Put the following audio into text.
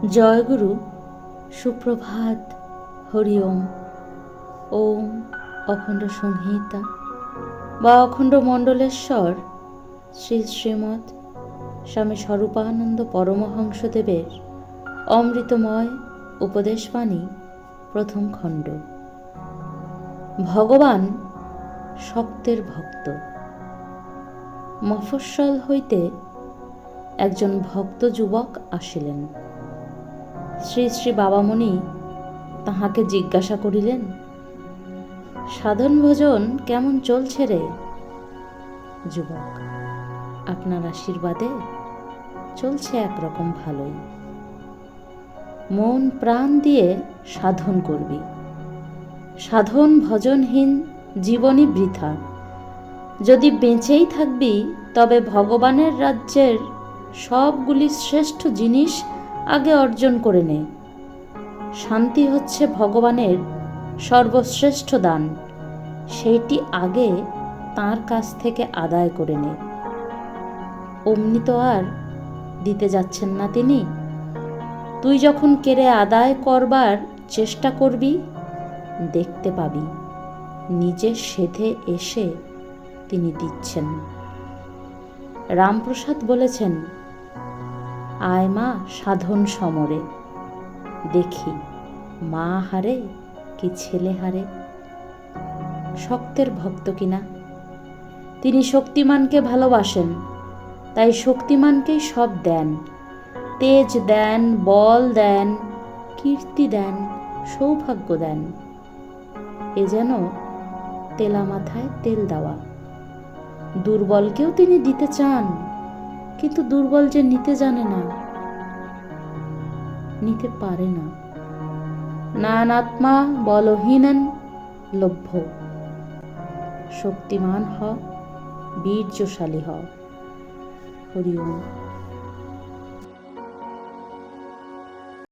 জয়গুরু, সুপ্রভাত, হরি ওম। ওম অখণ্ড সংহিতা বা অখণ্ড মণ্ডলেশ্বর শ্রী শ্রীমৎ স্বামী স্বরূপানন্দ পরমহংসদেবের অমৃতময় উপদেশবাণী প্রথম খণ্ড। ভগবান শক্তের ভক্ত। মফস্বল হইতে একজন ভক্ত যুবক আসিলেন। শ্রী শ্রী বাবামণি তাহাকে জিজ্ঞাসা করিলেন, সাধন ভোজন কেমন চলছে রে? যুবক, আপনার আশীর্বাদে চলছে একরকম ভালোই। মন প্রাণ দিয়ে সাধন করবি। সাধন ভজনহীন জীবনই বৃথা। যদি বেঁচেই থাকবি তবে ভগবানের রাজ্যের সবগুলি শ্রেষ্ঠ জিনিস আগে অর্জন করে নে। শান্তি হচ্ছে ভগবানের সর্বশ্রেষ্ঠ দান, সেইটি আগে তাঁর কাছ থেকে আদায় করে নে। অমনি তো আর দিতে যাচ্ছেন না তিনি। তুই যখন কেড়ে আদায় করবার চেষ্টা করবি, দেখতে পাবি নিজে সেধে এসে তিনি দিচ্ছেন। রামপ্রসাদ বলেছেন, আয় মা সাধন সমরে, দেখি মা হারে কি ছেলে হারে। শক্তের ভক্ত কিনা? তিনি শক্তিমানকে ভালোবাসেন, তাই শক্তিমানকেই সব দেন। তেজ দেন, বল দেন, কীর্তি দেন, সৌভাগ্য দেন। এ যেন তেলা মাথায় তেল দেওয়া। দুর্বলকেও তিনি দিতে চান, কিন্তু দুর্বল যে নিতে জানে না, নিতে পারে না। নানাত্মা বলহীনন লভ্য। শক্তিমান হ, বীর্যশালী হ। হরি ওম।